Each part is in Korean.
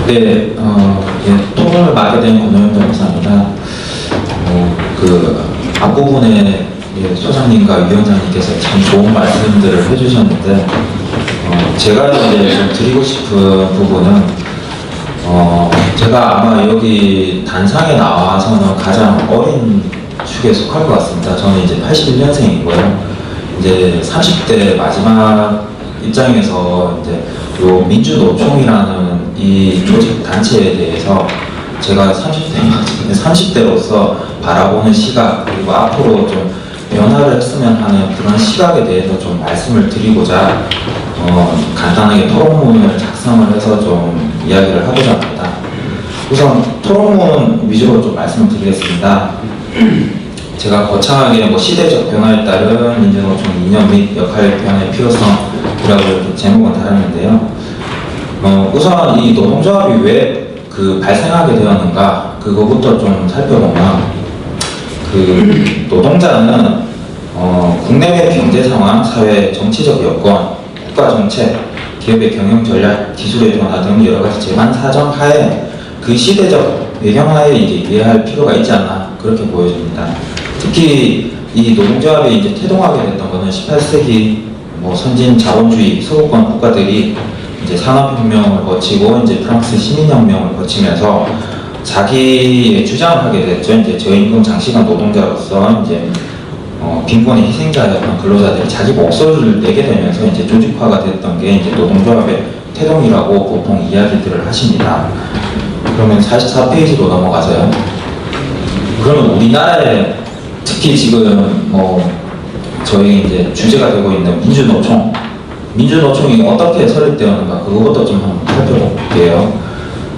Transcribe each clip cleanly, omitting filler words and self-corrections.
네, 예, 토론을 맡게 된 권호영 변호사입니다. 그 앞부분에 예, 소장님과 위원장님께서 참 좋은 말씀들을 해주셨는데, 제가 이제 좀 드리고 싶은 부분은, 제가 아마 여기 단상에 나와서는 가장 어린 축에 속할 것 같습니다. 저는 이제 81년생이고요. 이제 30대 마지막 입장에서 이제 요 민주노총이라는 이 조직 단체에 대해서 제가 30대로서 바라보는 시각, 그리고 앞으로 좀 변화를 했으면 하는 그런 시각에 대해서 좀 말씀을 드리고자 간단하게 토론문을 작성을 해서 좀 이야기를 하고자 합니다. 우선 토론문 위주로 좀 말씀을 드리겠습니다. 제가 거창하게 시대적 변화에 따른 민주노총 이념 및 역할 변화의 필요성이라고 제목은 달았는데요. 우선 이 노동조합이 왜 발생하게 되었는가, 그거부터 좀 살펴보면, 노동자는 국내외 경제 상황, 사회 정치적 여건, 국가 정책, 기업의 경영 전략, 기술의 변화 등 여러 가지 재반 사정 하에 그 시대적 배경하에 이제 이해할 필요가 있지 않나, 그렇게 보여집니다. 특히 이 노동조합이 이제 태동하게 됐던 것은 18세기 선진 자본주의 서구권 국가들이 이제 산업혁명을 거치고 이제 프랑스 시민혁명을 거치면서 자기의 주장을 하게 됐죠. 이제 저임금 장시간 노동자로서 이제 빈곤의 희생자였던 근로자들이 자기 목소리를 내게 되면서 이제 조직화가 됐던 게 이제 노동조합의 태동이라고 보통 이야기들을 하십니다. 그러면 44페이지로 넘어가서요. 그러면 우리나라에 특히 지금 저희 이제 주제가 되고 있는 민주노총이 어떻게 설립되었는가, 그것부터 좀 한번 살펴볼게요.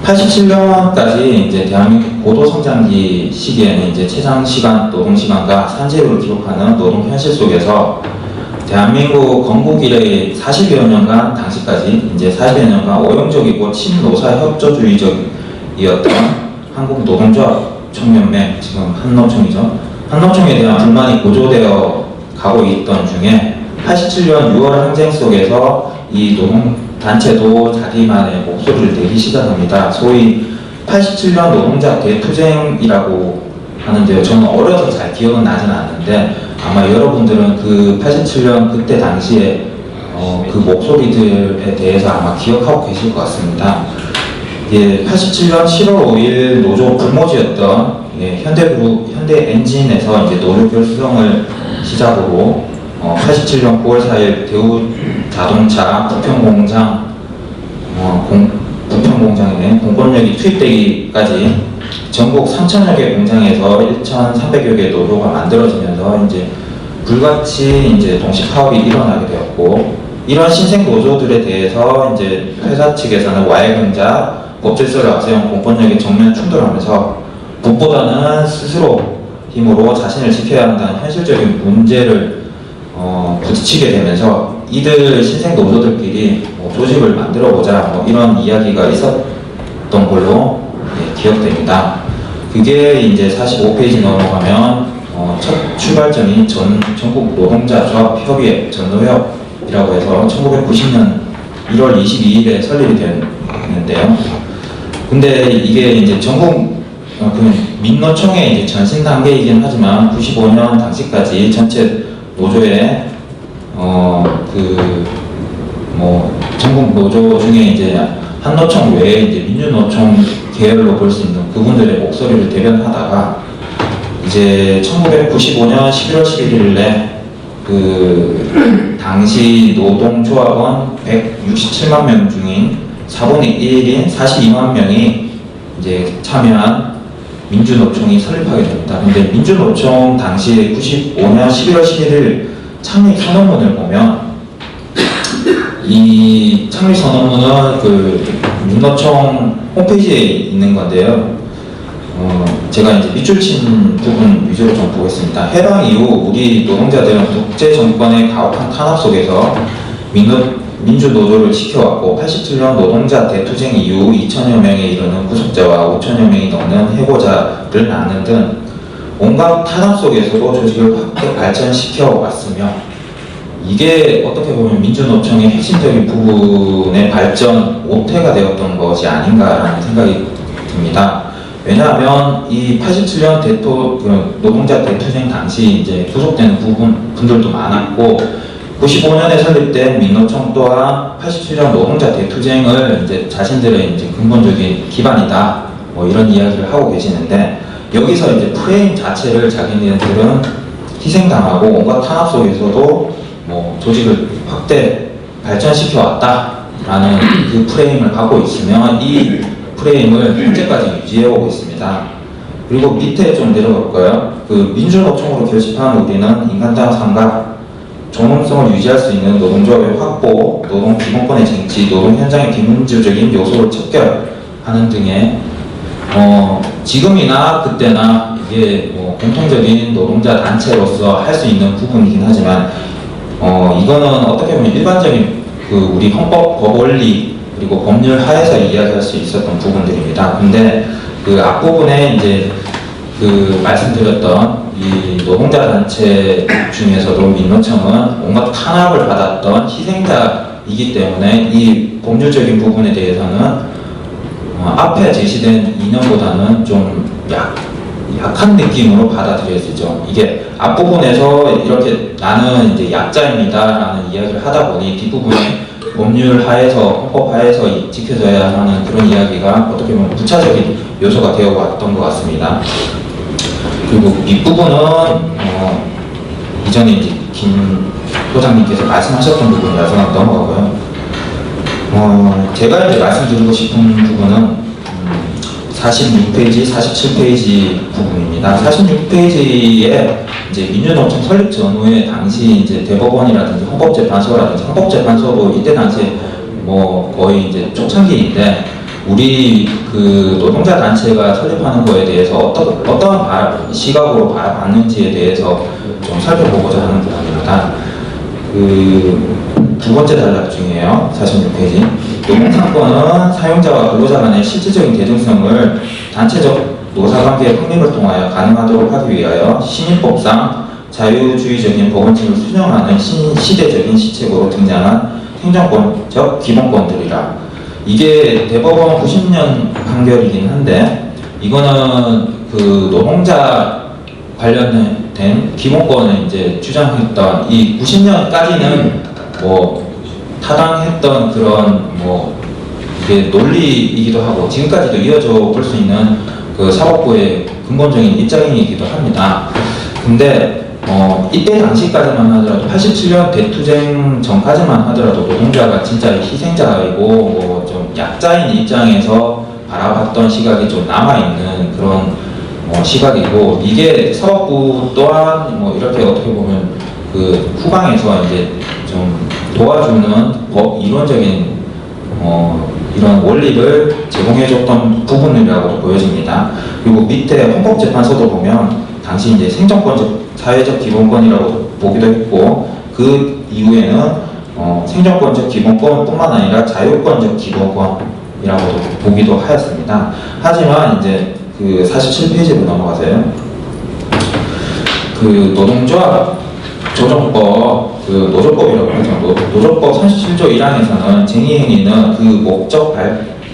87년까지 이제 대한민국 고도성장기 시기에는 이제 최장시간 노동시간과 산재율을 기록하는 노동 현실 속에서 대한민국 건국 이래 40여 년간, 당시까지 이제 40여 년간 오용적이고 친노사 협조주의적이었던 한국 노동조합 총연맹, 지금 한노총이죠. 한노총에 대한 불만이 고조되어 가고 있던 중에 87년 6월 항쟁 속에서 이 노동단체도 자기만의 목소리를 내기 시작합니다. 소위 87년 노동자 대투쟁이라고 하는데요. 저는 어려서 잘 기억은 나진 않는데 아마 여러분들은 그 87년 그때 당시에 그 목소리들에 대해서 아마 기억하고 계실 것 같습니다. 예, 87년 7월 5일 노조 불모지였던 현대그룹, 현대엔진에서 이제 노조 결성을 시작으로 87년 9월 4일 대우자동차 부평공장에 공권력이 투입되기까지 전국 3,000여 개 공장에서 1,300여 개 노조가 만들어지면서 이제 불같이 이제 동시 파업이 일어나게 되었고, 이런 신생 노조들에 대해서 이제 회사 측에서는 와해경자 법질서를 앞세운 공권력에 정면 충돌하면서 무엇보다는 스스로 힘으로 자신을 지켜야 한다는 현실적인 문제를 부딪히게 되면서 이들 신생 노조들끼리 조직을 만들어보자 이런 이야기가 있었던 걸로 기억됩니다. 그게 이제 45페이지 넘어가면 첫 출발점이 전국 노동자 조합 협의회 전노협이라고 해서 1990년 1월 22일에 설립이 됐는데요. 근데 이게 이제 전국 민노총의 이제 전신 단계이긴 하지만 95년 당시까지 전체 노조의 전국 노조 중에 이제 한노총 외에 이제 민주노총 계열로 볼 수 있는 그분들의 목소리를 대변하다가 이제 1995년 11월 11일에 당시 노동조합원 167만 명 중인 4분의 1인 42만 명이 이제 참여한 민주노총이 설립하게 됩니다. 근데 민주노총 당시에 95년 11월 11일 창립 선언문을 보면 이 창립 선언문은 민노총 홈페이지에 있는 건데요. 제가 이제 밑줄 친 부분 위주로 좀 보겠습니다. 해방 이후 우리 노동자들은 독재 정권의 가혹한 탄압 속에서 민주노조를 지켜왔고 87년 노동자 대투쟁 이후 2천여 명에 이르는 구속자와 5천여 명이 넘는 해고자를 낳는 등 온갖 탄압 속에서도 조직을 확대 발전시켜 왔으며 이게 어떻게 보면 민주노총의 핵심적인 부분의 발전 모태가 되었던 것이 아닌가라는 생각이 듭니다. 왜냐하면 이 87년 노동자 대투쟁 당시 이제 구속되는 분들도 많았고 95년에 설립된 민노총 또한 87년 노동자 대투쟁을 이제 자신들의 이제 근본적인 기반이다 뭐 이런 이야기를 하고 계시는데 여기서 이제 프레임 자체를 자기네들은 희생당하고 온갖 탄압 속에서도 뭐 조직을 확대 발전시켜 왔다라는 그 프레임을 갖고 있으면 이 프레임을 현재까지 유지해오고 있습니다. 그리고 밑에 좀 내려볼까요? 그 민주노총으로 결집한 우리는 인간다운 상가, 존엄성을 유지할 수 있는 노동조합의 확보, 노동 기본권의 쟁취, 노동 현장의 비민주적인 요소를 척결하는 등의 지금이나 그때나 이게 뭐 공통적인 노동자 단체로서 할 수 있는 부분이긴 하지만 이거는 어떻게 보면 일반적인 그 우리 헌법, 법 원리 그리고 법률 하에서 이야기할 수 있었던 부분들입니다. 근데 그 앞부분에 이제 그 말씀드렸던 이 노동자 단체 중에서도 민노총은 온갖 탄압을 받았던 희생자이기 때문에 이 법률적인 부분에 대해서는 앞에 제시된 이념보다는 좀 약한 느낌으로 받아들여지죠. 이게 앞부분에서 이렇게 나는 이제 약자입니다라는 이야기를 하다 보니 뒷부분에 법률 하에서, 헌법 하에서 지켜져야 하는 그런 이야기가 어떻게 보면 부차적인 요소가 되어 왔던 것 같습니다. 그리고 윗부분은 이전에 이제 김 소장님께서 말씀하셨던 부분이라서 넘어가고요. 제가 이제 말씀드리고 싶은 부분은 46페이지, 47페이지 부분입니다. 46페이지에 이제 민주노총 설립 전후에 당시 이제 대법원이라든지 헌법재판소라든지 헌법재판소도 이때 당시에 뭐 거의 이제 초창기인데 우리 그 노동자 단체가 설립하는 거에 대해서 어떠한 시각으로 바라봤는지에 대해서 좀 살펴보고자 하는 부분입니다. 그 두 번째 단락 중이에요. 46페이지. 노동상권은 사용자와 근로자 간의 실질적인 대등성을 단체적 노사관계의 확립을 통하여 가능하도록 하기 위하여 시민법상 자유주의적인 법원칙을 수정하는 시대적인 시책으로 등장한 행정권적 기본권들이라. 이게 대법원 90년 판결이긴 한데 이거는 그 노동자 관련된 기본권을 이제 주장했던 이 90년까지는 뭐 타당했던 그런 뭐 이게 논리이기도 하고 지금까지도 이어져 볼 수 있는 그 사법부의 근본적인 입장이기도 합니다. 근데 이때 당시까지만 하더라도 87년 대투쟁 전까지만 하더라도 노동자가 진짜 희생자이고 뭐 좀 약자인 입장에서 바라봤던 시각이 좀 남아있는 그런 시각이고 이게 사법부 또한 뭐 이렇게 어떻게 보면 그 후방에서 이제 좀 도와주는 법 이론적인 이런 원리를 제공해줬던 부분이라고 보여집니다. 그리고 밑에 헌법재판소도 보면 당시 이제 생존권적 사회적 기본권이라고 보기도 했고 그 이후에는 생존권적 기본권뿐만 아니라 자유권적 기본권이라고도 보기도 하였습니다. 하지만 이제 그 47페이지로 넘어가세요. 그 노동조합 조정법, 그 노조법이라고 하죠. 노조법 37조 1항에서는 쟁의행위는 그 목적,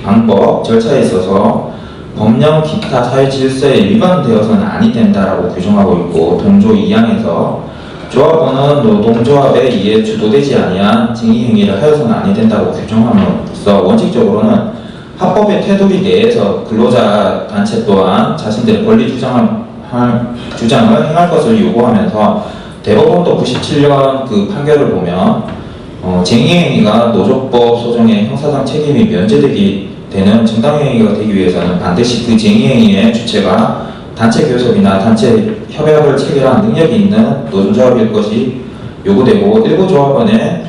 방법, 절차에 있어서 법령, 기타 사회 질서에 위반되어서는 아니 된다라고 규정하고 있고 동조 2항에서 조합원은 노동조합에 의해 주도되지 아니한 쟁의행위를 하여서는 아니 된다고 규정함으로써 원칙적으로는 합법의 테두리 내에서 근로자 단체 또한 자신들의 권리 주장을 행할 것을 요구하면서 대법원도 97년 그 판결을 보면 쟁의행위가 노조법 소정의 형사상 책임이 면제되기 되는 정당행위가 되기 위해서는 반드시 그 쟁의행위의 주체가 단체 교섭이나 단체 협약을 체결한 능력이 있는 노동조합일 것이 요구되고 일부 조합원의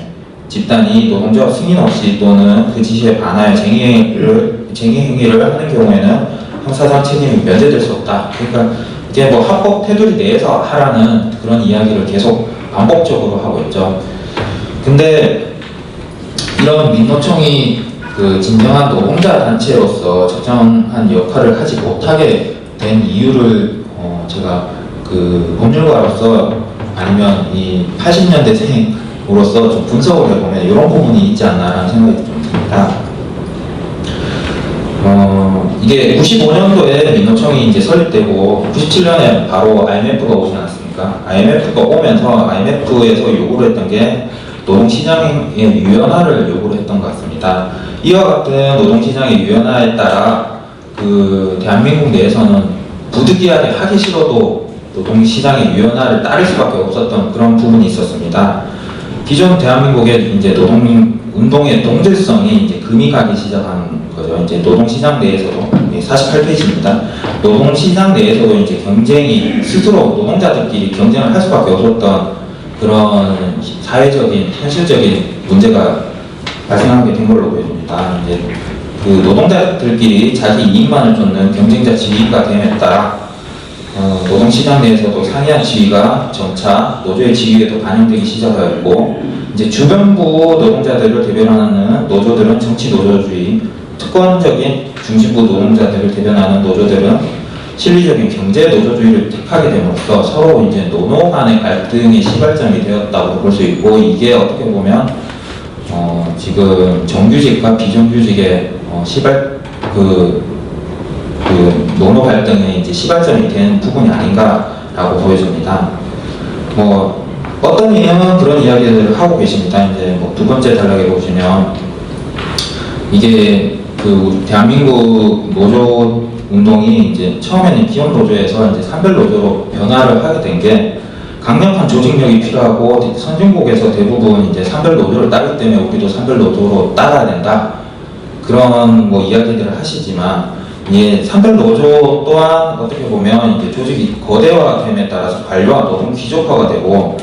집단이 노동조합 승인 없이 또는 그 지시에 반하여 쟁의행위를 하는 경우에는 형사상 책임이 면제될 수 없다. 그러니까 이게 뭐 합법 테두리 내에서 하라는 그런 이야기를 계속 반복적으로 하고 있죠. 근데 이런 민노총이 그 진정한 노동자 단체로서 적정한 역할을 하지 못하게 된 이유를 제가 그 법률가로서 아니면 이 80년대생 노동자로서 좀 분석을 해보면 이런 부분이 있지 않나라는 생각이 좀 듭니다. 이게 95년도에 민노총이 이제 설립되고 97년에 바로 IMF가 오지 않았습니까? IMF가 오면서 IMF에서 요구를 했던 게 노동시장의 유연화를 요구를 했던 것 같습니다. 이와 같은 노동시장의 유연화에 따라 그 대한민국 내에서는 부득이하게 하기 싫어도 노동시장의 유연화를 따를 수밖에 없었던 그런 부분이 있었습니다. 기존 대한민국의 이제 노동운동의 동질성이 이제 금이 가기 시작한 거죠. 이제 노동시장 내에서도 48페이지입니다. 노동시장 내에서도 이제 경쟁이 스스로 노동자들끼리 경쟁을 할 수밖에 없었던 그런 사회적인 현실적인 문제가 발생하게 된 걸로 보여집니다. 이제 그 노동자들끼리 자기 이익만을 쫓는 경쟁자 지위가 됨에 따라 노동시장 내에서도 상이한 지위가 점차 노조의 지위에도 반영되기 시작하였고, 이제 주변부 노동자들을 대변하는 노조들은 정치 노조주의, 특권적인 중심부 노동자들을 대변하는 노조들은 실리적인 경제 노조주의를 택하게 됨으로써 서로 이제 노노 간의 갈등의 시발점이 되었다고 볼 수 있고, 이게 어떻게 보면 지금 정규직과 비정규직의 노노 갈등의 이제 시발점이 된 부분이 아닌가라고 보여집니다. 어떤 이는 그런 이야기들을 하고 계십니다. 이제 두 번째 단락에 보시면 이게 그 대한민국 노조 운동이 이제 처음에는 기업 노조에서 이제 산별 노조로 변화를 하게 된 게 강력한 조직력이 필요하고 선진국에서 대부분 이제 산별 노조를 따르기 때문에 우리도 산별 노조로 따라야 된다, 그런 이야기들을 하시지만, 이 산별 노조 또한 어떻게 보면 이제 조직이 거대화됨에 따라서 관료와 노동 귀족화가 되고,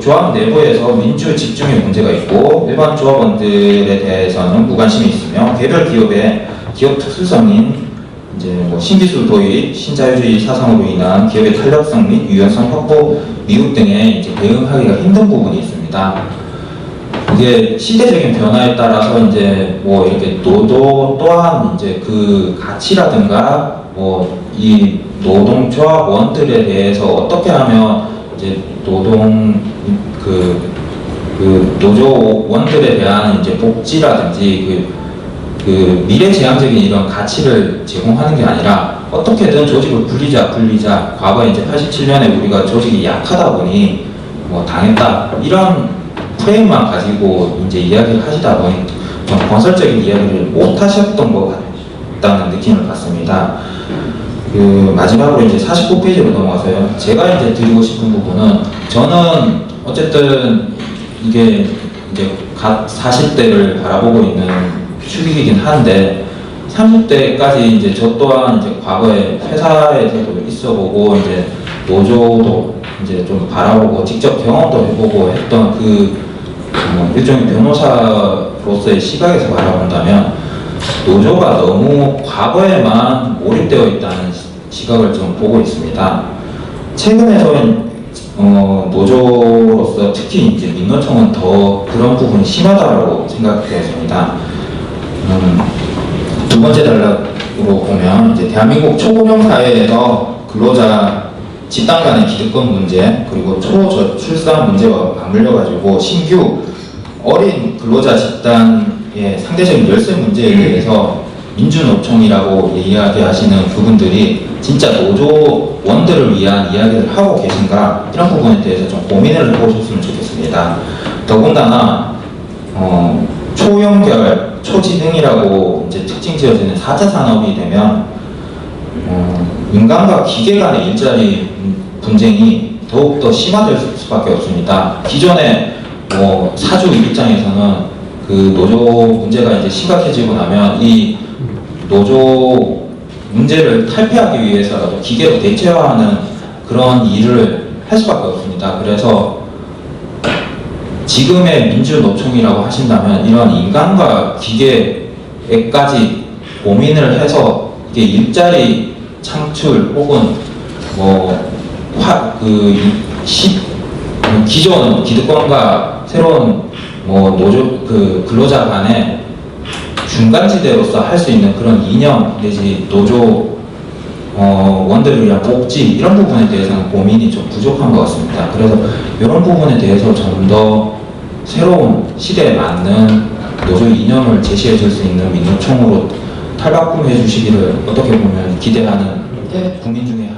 조합 내부에서 민주 집중의 문제가 있고 일반 조합원들에 대해서는 무관심이 있으며, 개별 기업의 기업 특수성인 이제 신기술 도입, 신자유주의 사상으로 인한 기업의 탄력성 및 유연성 확보 미흡 등에 이제 대응하기가 힘든 부분이 있습니다. 이게 시대적인 변화에 따라서 이제 이렇게 노조 또한 이제 그 가치라든가 이 노동조합원들에 대해서 어떻게 하면 이제 노조원들에 대한 이제 복지라든지 그 미래지향적인 이런 가치를 제공하는 게 아니라 어떻게든 조직을 굴리자. 과거 이제 87년에 우리가 조직이 약하다 보니 당했다, 이런 프레임만 가지고 이제 이야기를 하시다 보니 좀 건설적인 이야기를 못 하셨던 것 같다는 느낌을 받습니다. 마지막으로 이제 49페이지로 넘어가서요. 제가 이제 드리고 싶은 부분은, 저는 어쨌든 이게 이제 갓 40대를 바라보고 있는 축이긴 한데, 30대까지 이제 저 또한 이제 과거에 회사에서도 있어보고 이제 노조도 이제 좀 바라보고 직접 경험도 해보고 했던 일종의 변호사로서의 시각에서 바라본다면 노조가 너무 과거에만 몰입되어 있다는 시각을 좀 보고 있습니다. 최근에는 노조로서 특히 이제 민노총은 더 그런 부분이 심하다고 생각되었습니다. 두 번째 단락으로 보면 이제 대한민국 초고령 사회에서 근로자 집단 간의 기득권 문제, 그리고 초저출산 문제와 맞물려 가지고 신규 어린 근로자 집단의 상대적인 열세 문제에 대해서 민주노총이라고 이야기하시는 그분들이 진짜 노조원들을 위한 이야기를 하고 계신가, 이런 부분에 대해서 좀 고민을 해보셨으면 좋겠습니다. 더군다나 초연결, 초지능이라고 이제 특징 지어지는 4차 산업이 되면 인간과 기계 간의 일자리 분쟁이 더욱더 심화될 수밖에 없습니다. 기존에 사주 입장에서는 그 노조 문제가 이제 심각해지고 나면 이 노조 문제를 탈피하기 위해서라도 기계로 대체화하는 그런 일을 할 수밖에 없습니다. 그래서 지금의 민주노총이라고 하신다면 이런 인간과 기계에까지 고민을 해서 이게 일자리 창출 혹은 기존 기득권과 새로운 노조 근로자 간의 중간지대로서 할 수 있는 그런 이념 내지 노조 원들이랑 복지 이런 부분에 대해서는 고민이 좀 부족한 것 같습니다. 그래서 이런 부분에 대해서 좀 더 새로운 시대에 맞는 노조 이념을 제시해 줄 수 있는 민노총으로 탈바꿈해 주시기를 어떻게 보면 기대하는 국민 중에